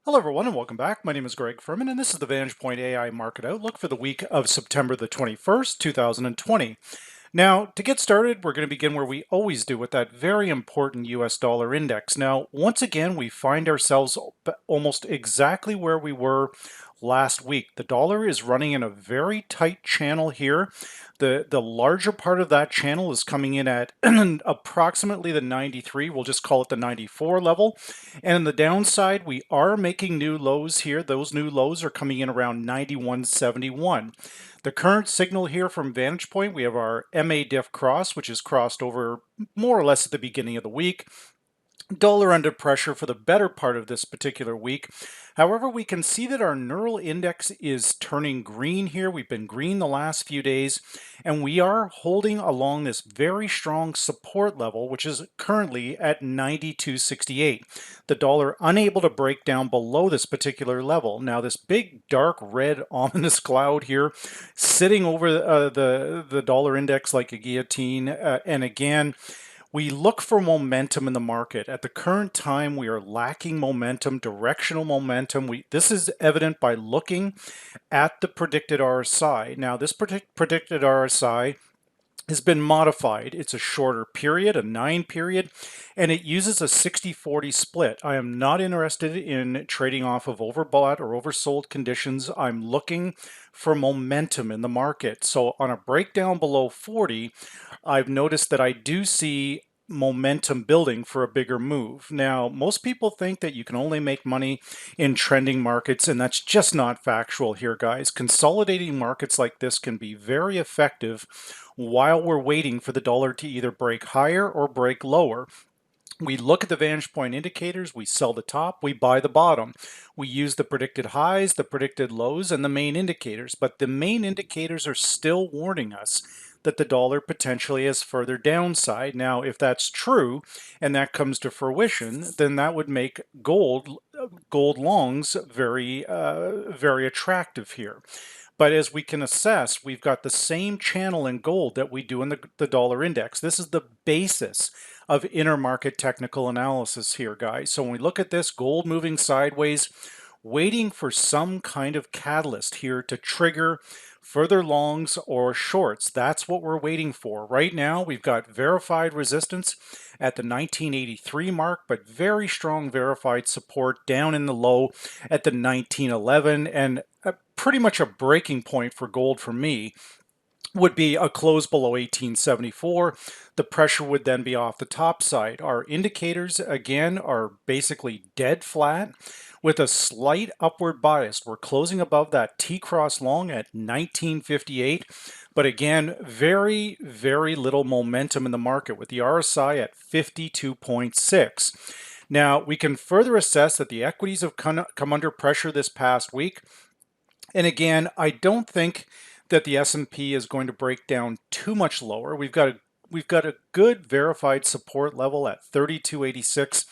Hello everyone and welcome back. My name is Greg Furman and this is the VantagePoint AI Market Outlook for the week of September the 21st, 2020. Now, to get started, we're going to begin where we always do with that very important US dollar index. Now, once again, we find ourselves almost exactly where we were last week. The dollar is running in a very tight channel here. The larger part of that channel is coming in at approximately the 93, we'll just call it the 94 level. And on the downside, we are making new lows here. Those new lows are coming in around 91.71. The current signal here from VantagePoint, we have our MA diff cross, which is crossed over more or less at the beginning of the week. Dollar under pressure for the better part of this particular week. However, we can see that our neural index is turning green here. We've been green the last few days, and we are holding along this very strong support level, which is currently at 92.68. The dollar unable to break down below this particular level. Now, this big dark red ominous cloud here sitting over the dollar index like a guillotine, and again, we look for momentum in the market. At the current time, we are lacking momentum, directional momentum. This is evident by looking at the predicted RSI. Now, this predicted RSI has been modified. It's a shorter period, a 9 period, and it uses a 60-40 split. I am not interested in trading off of overbought or oversold conditions. I'm looking for momentum in the market. So on a breakdown below 40, I've noticed that I do see momentum building for a bigger move. Now, most people think that you can only make money in trending markets, and that's just not factual here, guys. Consolidating markets like this can be very effective while we're waiting for the dollar to either break higher or break lower. We look at the VantagePoint indicators, we sell the top, we buy the bottom. We use the predicted highs, the predicted lows, and the main indicators, but the main indicators are still warning us that the dollar potentially has further downside. Now, if that's true and that comes to fruition, then that would make gold longs very attractive here. But as we can assess, we've got the same channel in gold that we do in the dollar index. This is the basis of intermarket technical analysis here, guys. So when we look at this, gold moving sideways, waiting for some kind of catalyst here to trigger further longs or shorts. That's what we're waiting for. Right now, we've got verified resistance at the 1983 mark, but very strong verified support down in the low at the 1911, and pretty much a breaking point for gold for me would be a close below 1874. The pressure would then be off the top side. Our indicators, again, are basically dead flat with a slight upward bias. We're closing above that T-cross long at 1958, but again, very, very little momentum in the market with the RSI at 52.6. Now, we can further assess that the equities have come under pressure this past week. And again, I don't think that the S&P is going to break down too much lower. We've got a good verified support level at 32.86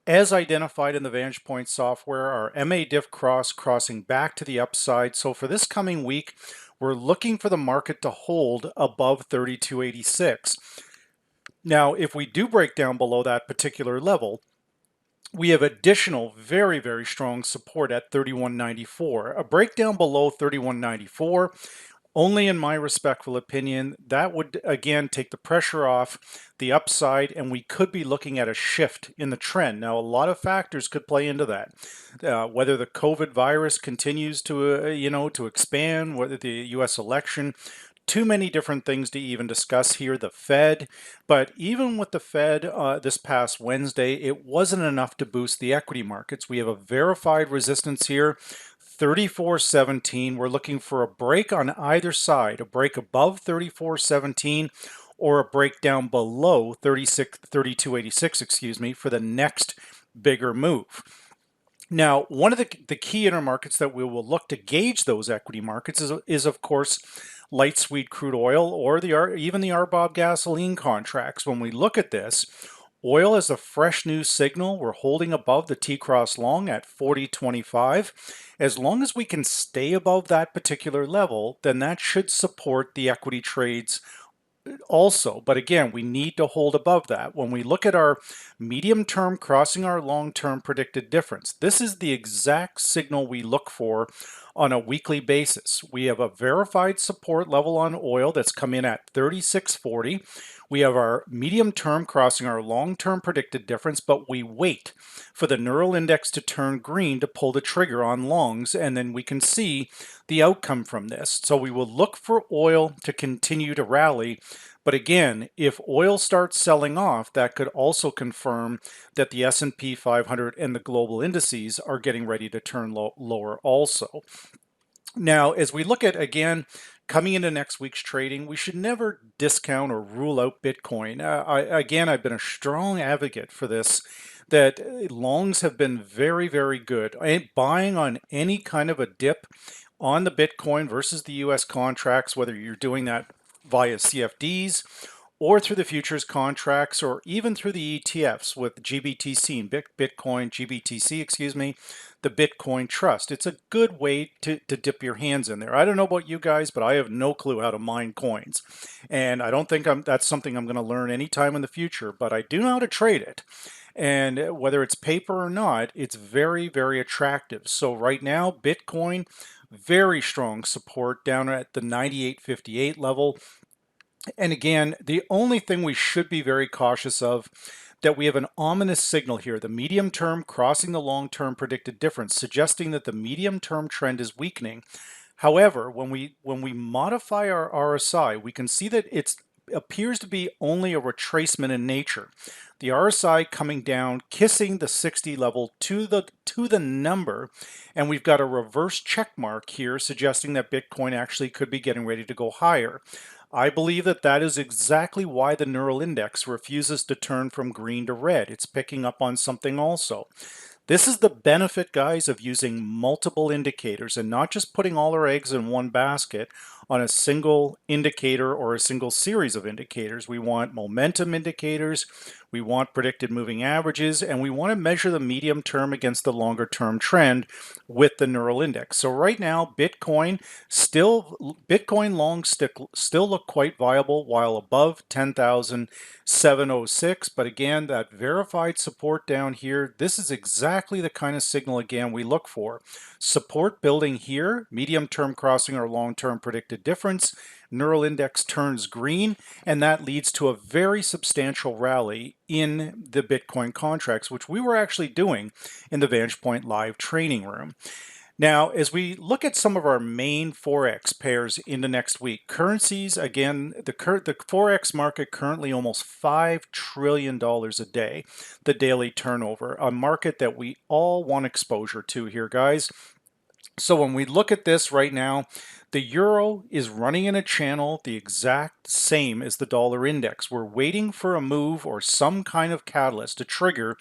as identified in the VantagePoint software. Our MA diff crossing back to the upside. So for this coming week, we're looking for the market to hold above 32.86. Now, if we do break down below that particular level, we have additional very, very strong support at 31.94. A breakdown below 31.94, only in my respectful opinion, that would again take the pressure off the upside, and we could be looking at a shift in the trend. Now, a lot of factors could play into that. Whether the COVID virus continues to expand, whether the U.S. election. Too many different things to even discuss here. The Fed, but even with the Fed this past Wednesday, it wasn't enough to boost the equity markets. We have a verified resistance here, 34.17. We're looking for a break on either side, a break above 34.17 or a break down below 32.86, excuse me, for the next bigger move. Now, one of the key intermarkets that we will look to gauge those equity markets is of course, light sweet crude oil or even the RBOB gasoline contracts. When we look at this, oil is a fresh new signal. We're holding above the T-cross long at 40.25. As long as we can stay above that particular level, then that should support the equity trades also, but again, we need to hold above that. When we look at our medium term crossing our long term predicted difference, this is the exact signal we look for on a weekly basis. We have a verified support level on oil that's come in at 36.40. We have our medium term crossing our long term predicted difference, but we wait for the neural index to turn green to pull the trigger on longs, and then we can see the outcome from this. So we will look for oil to continue to rally. But again, if oil starts selling off, that could also confirm that the S&P 500 and the global indices are getting ready to turn lower also. Now, as we look at, again, coming into next week's trading, we should never discount or rule out Bitcoin. I've been a strong advocate for this, that longs have been very, very good. Buying on any kind of a dip on the Bitcoin versus the US contracts, whether you're doing that via CFDs or through the futures contracts, or even through the ETFs with GBTC and Bitcoin, GBTC, excuse me, the Bitcoin Trust. It's a good way to dip your hands in there. I don't know about you guys, but I have no clue how to mine coins. And I don't think that's something I'm going to learn anytime in the future, but I do know how to trade it. And whether it's paper or not, it's very, very attractive. So right now, Bitcoin, very strong support down at the 98.58 level. And again, the only thing we should be very cautious of, that we have an ominous signal here, the medium term crossing the long term predicted difference, suggesting that the medium term trend is weakening. However, when we modify our RSI, we can see that it appears to be only a retracement in nature. The RSI coming down, kissing the 60 level to the number, and we've got a reverse check mark here suggesting that Bitcoin actually could be getting ready to go higher. I believe that is exactly why the neural index refuses to turn from green to red. It's picking up on something also. This is the benefit, guys, of using multiple indicators and not just putting all our eggs in one basket on a single indicator or a single series of indicators. We want momentum indicators, we want predicted moving averages, and we want to measure the medium term against the longer term trend with the neural index. So right now, Bitcoin longs still look quite viable while above 10,706. But again, that verified support down here, this is exactly the kind of signal, again, we look for. Support building here, medium term crossing our long term predicted difference, neural index turns green, and that leads to a very substantial rally in the Bitcoin contracts, which we were actually doing in the VantagePoint live training room. Now, as we look at some of our main Forex pairs into next week, currencies, again, the Forex market currently almost $5 trillion a day, the daily turnover, a market that we all want exposure to here, guys. So when we look at this right now, the euro is running in a channel the exact same as the dollar index. We're waiting for a move or some kind of catalyst to trigger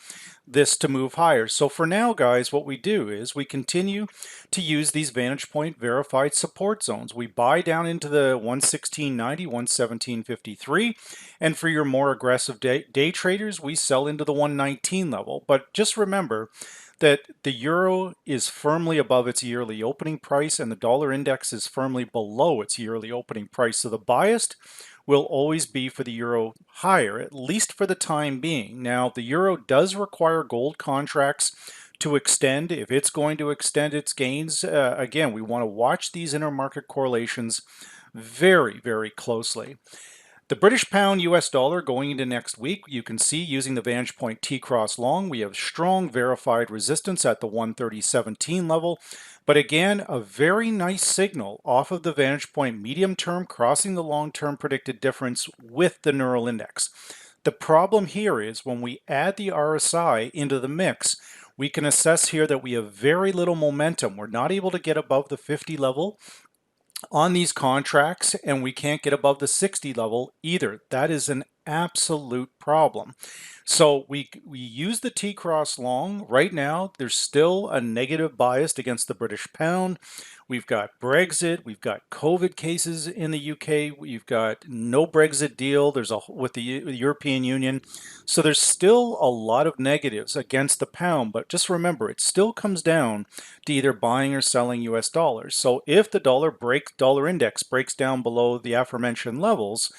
this to move higher. So for now, guys, what we do is we continue to use these VantagePoint verified support zones. We buy down into the 116.90, 117.53, and for your more aggressive day traders, we sell into the 119 level. But just remember that the euro is firmly above its yearly opening price and the dollar index is firmly below its yearly opening price. So the bias will always be for the euro higher, at least for the time being. Now, the euro does require gold contracts to extend. If it's going to extend its gains, again, we want to watch these intermarket correlations very, very closely. The British pound US dollar going into next week, you can see using the VantagePoint T-Cross long, we have strong verified resistance at the 130.17 level. But again, a very nice signal off of the VantagePoint medium term crossing the long-term predicted difference with the neural index. The problem here is when we add the RSI into the mix, we can assess here that we have very little momentum. We're not able to get above the 50 level on these contracts, and we can't get above the 60 level either. That is an absolute problem. So we use the T-Cross long. Right now, there's still a negative bias against the British pound. We've got Brexit, we've got COVID cases in the UK, we've got no Brexit deal, there's a with the European Union. So there's still a lot of negatives against the pound, but just remember, it still comes down to either buying or selling US dollars. So if the dollar index breaks down below the aforementioned levels,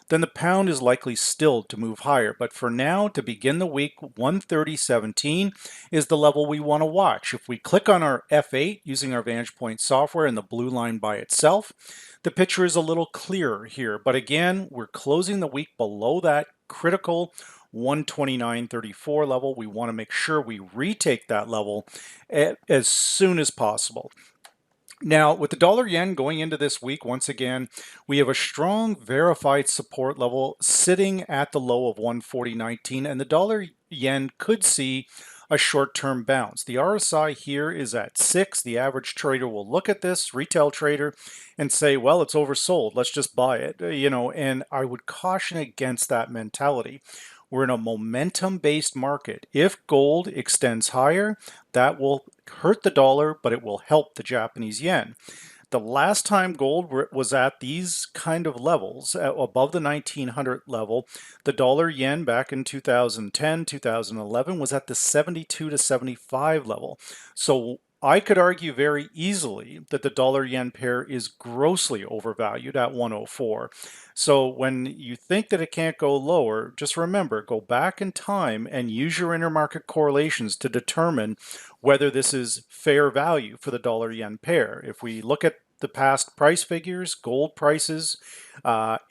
then the pound is likely still to move higher. But for now, to begin the week, 130.17 is the level we want to watch. If we click on our F8 using our VantagePoint software and the blue line by itself, the picture is a little clearer here. But again, we're closing the week below that critical 129.34 level. We want to make sure we retake that level as soon as possible. Now, with the dollar yen going into this week, once again, we have a strong verified support level sitting at the low of 140.19, and the dollar yen could see a short-term bounce. The RSI here is at 6. The average trader will look at this, retail trader, and say, well, it's oversold. Let's just buy it, and I would caution against that mentality. We're in a momentum-based market. If gold extends higher, that will hurt the dollar, but it will help the Japanese yen. The last time gold was at these kind of levels, above the 1900 level, the dollar yen back in 2010, 2011 was at the 72 to 75 level. So I could argue very easily that the dollar yen pair is grossly overvalued at 104. So when you think that it can't go lower, just remember, go back in time and use your intermarket correlations to determine whether this is fair value for the dollar yen pair. If we look at the past price figures, gold prices,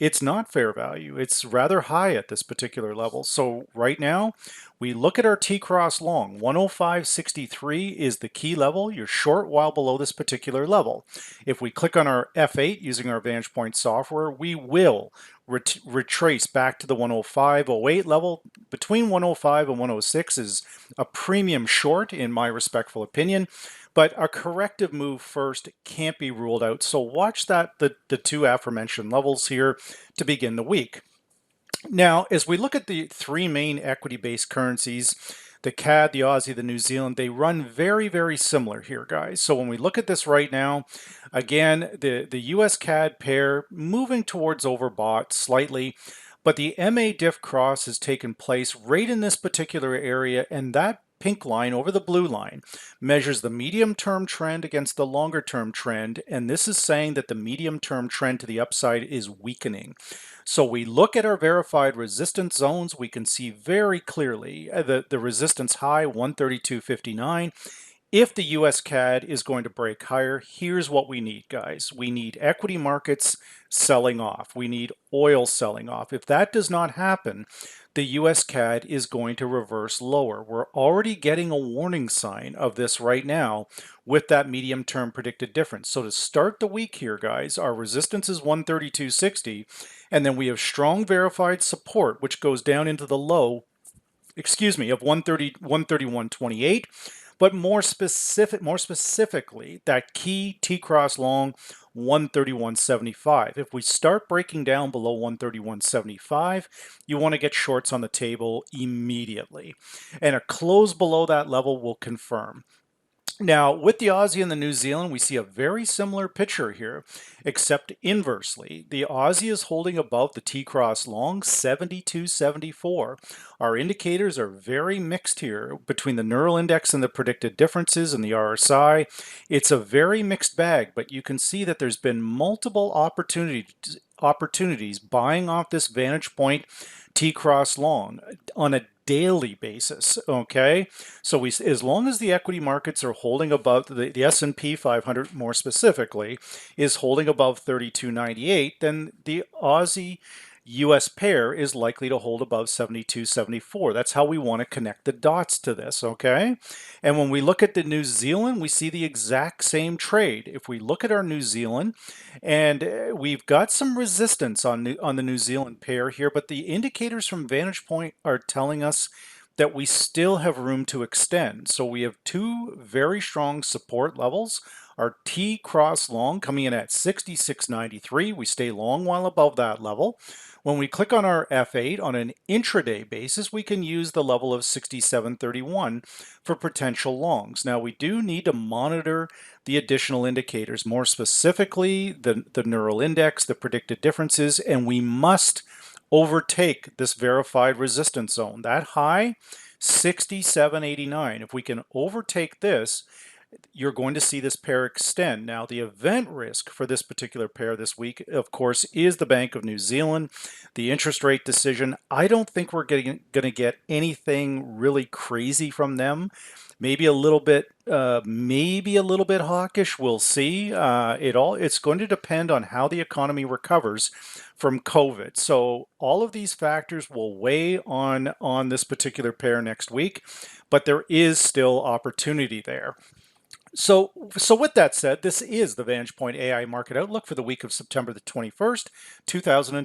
it's not fair value. It's rather high at this particular level. So right now, we look at our T-cross long. 105.63 is the key level. You're short while below this particular level. If we click on our F8 using our VantagePoint software, we will retrace back to the 105.08 level. Between 105 and 106 is a premium short, in my respectful opinion. But a corrective move first can't be ruled out. So watch the two aforementioned levels here to begin the week. Now, as we look at the three main equity-based currencies, the CAD, the Aussie, the New Zealand, they run very, very similar here, guys. So when we look at this right now, again, the USCAD pair moving towards overbought slightly, but the MA diff cross has taken place right in this particular area, and that pink line over the blue line measures the medium-term trend against the longer-term trend, and this is saying that the medium-term trend to the upside is weakening. So we look at our verified resistance zones, we can see very clearly the resistance high, 132.59. If the USCAD is going to break higher, here's what we need, guys. We need equity markets selling off. We need oil selling off. If that does not happen, the USCAD is going to reverse lower. We're already getting a warning sign of this right now with that medium-term predicted difference. So to start the week here, guys, our resistance is 132.60, and then we have strong verified support, which goes down into the low, of 131.28. But more specifically, that key T-cross long 131.75. If we start breaking down below 131.75, you want to get shorts on the table immediately. And a close below that level will confirm. Now, with the Aussie and the New Zealand, we see a very similar picture here, except inversely. The Aussie is holding above the T-cross long, 72.74. Our indicators are very mixed here between the neural index and the predicted differences and the RSI. It's a very mixed bag, but you can see that there's been multiple opportunities buying off this VantagePoint T-cross long on a daily basis. Okay, so as long as the equity markets are holding above the S&P 500 more specifically is holding above 32.98, then the Aussie US pair is likely to hold above 72.74. That's how we want to connect the dots to this, okay? And when we look at the New Zealand, we see the exact same trade. If we look at our New Zealand, and we've got some resistance on the New Zealand pair here, but the indicators from VantagePoint are telling us that we still have room to extend. So we have two very strong support levels. Our T cross long coming in at 66.93. We stay long while above that level. When we click on our F8 on an intraday basis, we can use the level of 67.31 for potential longs. Now we do need to monitor the additional indicators, more specifically the neural index, the predicted differences, and we must overtake this verified resistance zone. That high, 67.89. If we can overtake this, you're going to see this pair extend. Now, the event risk for this particular pair this week, of course, is the Bank of New Zealand, the interest rate decision. I don't think we're going to get anything really crazy from them. Maybe a little bit hawkish. We'll see. It's going to depend on how the economy recovers from COVID. So all of these factors will weigh on this particular pair next week, but there is still opportunity there. So with that said, this is the VantagePoint AI Market Outlook for the week of September the 21st, 2020.